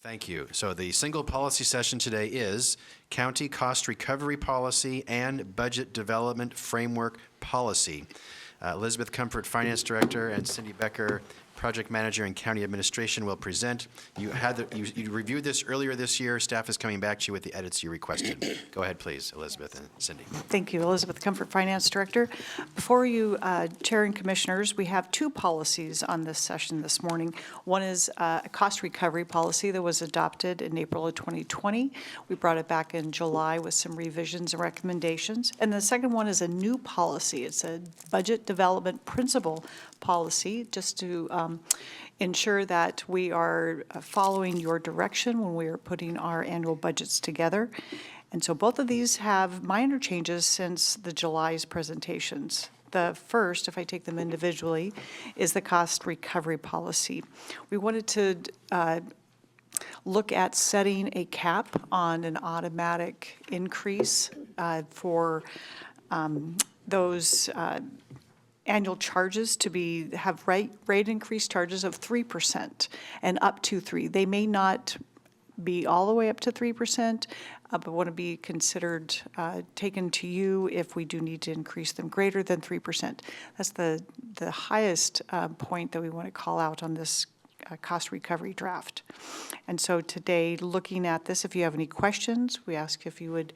Thank you. So the single policy session today is County Cost Recovery Policy and Budget Development Framework Policy. Elizabeth Comfort, Finance Director, and Cindy Becker, Project Manager and County Administration, will present. You reviewed this earlier this year. Staff is coming back to you with the edits you requested. Go ahead, please, Elizabeth and Cindy. Thank you. Elizabeth Comfort, Finance Director. Before you, Chair and Commissioners, we have two policies on this session this morning. One is a cost recovery policy that was adopted in April of 2020. We brought it back in July with some revisions and recommendations. And the second one is a new policy. It's a budget development principle policy, just to ensure that we are following your direction when we are putting our annual budgets together. And so both of these have minor changes since the July's presentations. The first, if I take them individually, is the cost recovery policy. We wanted to look at setting a cap on an automatic increase for those annual charges to have rate increase charges of 3% and up to 3%. They may not be all the way up to 3%, but want to be considered taken to you if we do need to increase them greater than 3%. That's the highest point that we want to call out on this cost recovery draft. And so today, looking at this, if you have any questions, we ask if you would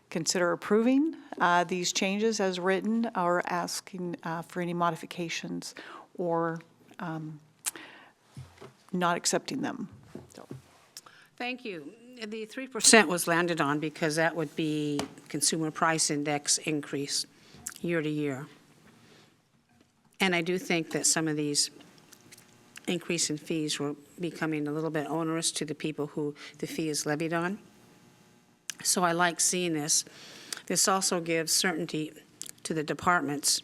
consider approving these changes as written, or asking for any modifications, or not accepting them. So. Thank you. The 3% was landed on because that would be consumer price index increase year to year. And I do think that some of these increase in fees were becoming a little bit onerous to the people who the fee is levied on. So I like seeing this. This also gives certainty to the departments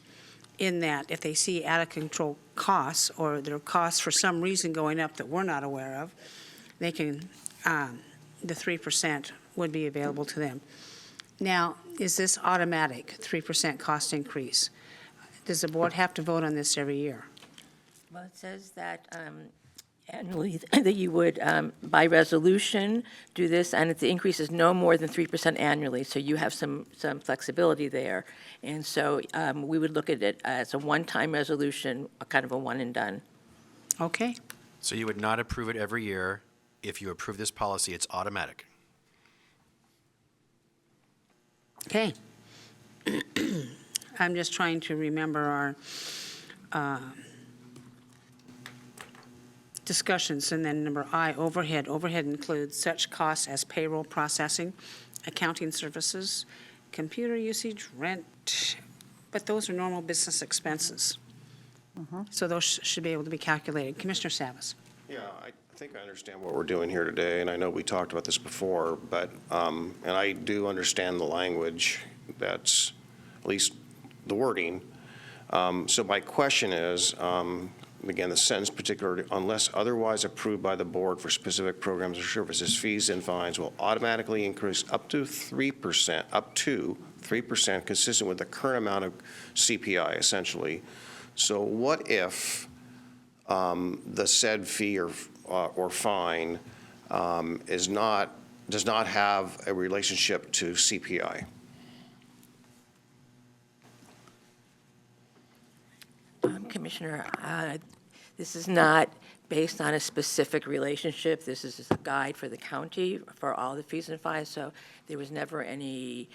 in that if they see out-of-control costs, or their costs for some reason going up that we're not aware of, they can, the 3% would be available to them. Now, is this automatic, 3% cost increase? Does the board have to vote on this every year? Well, it says that annually, that you would, by resolution, do this, and the increase is no more than 3% annually, so you have some flexibility there. And so we would look at it as a one-time resolution, a kind of a one and done. Okay. So you would not approve it every year. If you approve this policy, it's automatic. Okay. I'm just trying to remember our discussions. And then number I, overhead. Overhead includes such costs as payroll processing, accounting services, computer usage, rent, but those are normal business expenses. So those should be able to be calculated. Commissioner Savas. Yeah, I think I understand what we're doing here today, and I know we talked about this before, but, and I do understand the language, that's at least the wording. So my question is, again, the sentence particularly, unless otherwise approved by the board for specific programs or services, fees and fines will automatically increase up to 3%, consistent with the current amount of CPI, essentially. So what if the said fee or fine does not have a relationship to CPI? Commissioner, this is not based on a specific relationship. This is just a guide for the county for all the fees and fines. So there was never any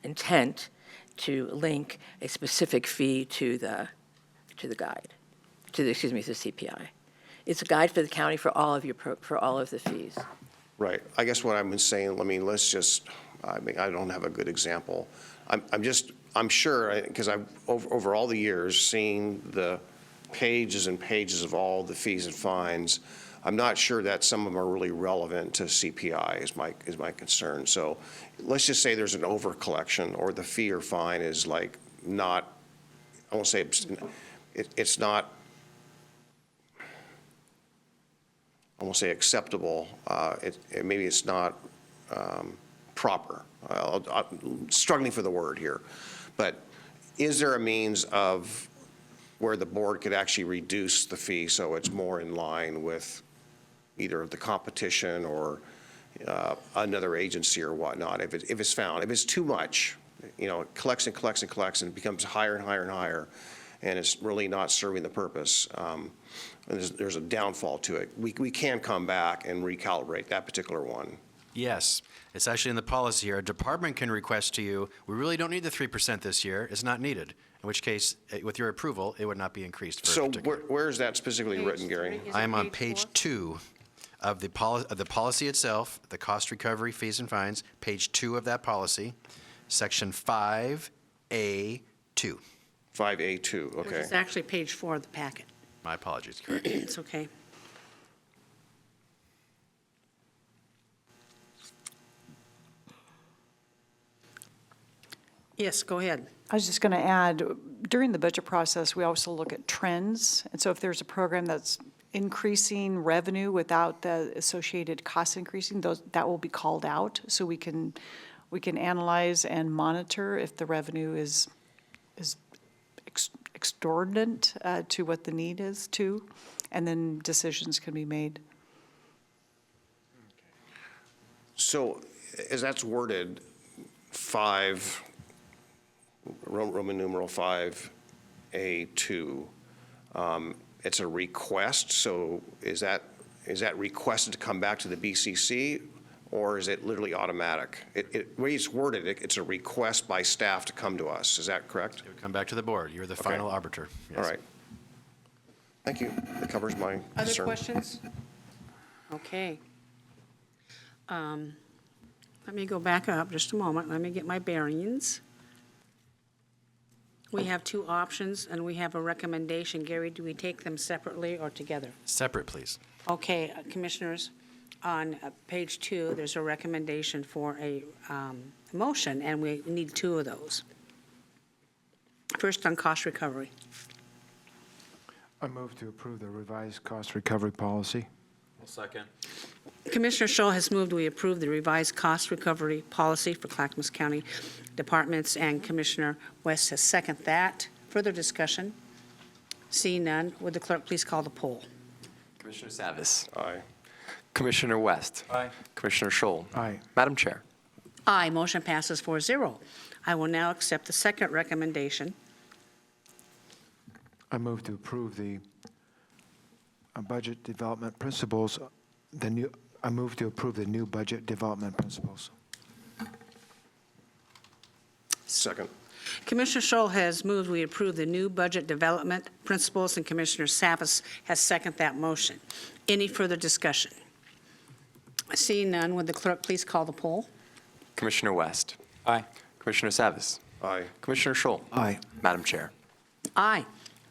intent to link a specific fee to the guide, to the CPI. It's a guide for the county for all of the fees. Right. I guess what I'm saying, I mean, I don't have a good example. I'm sure, because I've, over all the years, seen the pages and pages of all the fees and fines, I'm not sure that some of them are really relevant to CPI is my concern. So let's just say there's an over collection, or the fee or fine is like not, I won't say it's not, I won't say acceptable, maybe it's not proper. I'm struggling for the word here. But is there a means of where the board could actually reduce the fee so it's more in line with either the competition or another agency or whatnot, if it's found. If it's too much, it collects and collects and collects and becomes higher and higher and higher, and it's really not serving the purpose, and there's a downfall to it, we can come back and recalibrate that particular one. Yes, it's actually in the policy here. A department can request to you, we really don't need the 3% this year, it's not needed, in which case, with your approval, it would not be increased for a So particular. where is that specifically written, Gary? Is I it am on page four? 2 of the policy itself, the cost recovery fees and fines, page 2 of that policy, section 5A2. 5A2, okay. It's actually page 4 of the packet. My apologies, correct. It's okay. Yes, go ahead. I was just going to add, during the budget process, we also look at trends. And so if there's a program that's increasing revenue without the associated costs increasing, that will be called out. So we can analyze and monitor if the revenue is exorbitant to what the need is too, and then decisions can be made. So as that's worded, Roman numeral 5A2, it's a request, so is that requested to come back to the BCC, or is it literally automatic? The way it's worded, it's a request by staff to come to us, is that correct? It would come back to the board. You're the final arbiter. Yes. All right. Thank you. That covers my Other concern. questions? Okay. Let me go back up just a moment. Let me get my bearings. We have two options, and we have a recommendation. Gary, do we take them separately or together? Separate, please. Okay, Commissioners, on page 2, there's a recommendation for a motion, and we need 2 of those. First, on cost recovery. I move to approve the revised cost recovery policy. Second. Commissioner Scholl has moved we approve the revised cost recovery policy for Clackamas County departments, and Commissioner West has seconded that. Further discussion? Seeing none, would the clerk please call the poll? Commissioner Savas. Aye. Commissioner West. Aye. Commissioner Scholl. Aye. Madam Chair. Aye, motion passes 4-0. I will now accept the second recommendation. I move to approve the budget development principles, I move to approve the new budget development principles. Second. Commissioner Scholl has moved we approve the new budget development principles, and Commissioner Savas has seconded that motion. Any further discussion? Seeing none, would the clerk please call the poll? Commissioner West. Aye. Commissioner Savas. Aye. Commissioner Scholl. Aye. Madam Chair. Aye.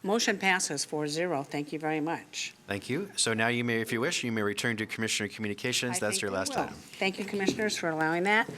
Motion passes 4-0. Thank you very much. Thank you. So now you may, if you wish, you may return to Commissioner Communications. I That's think your we last will. item. Thank you, Commissioners, for allowing that.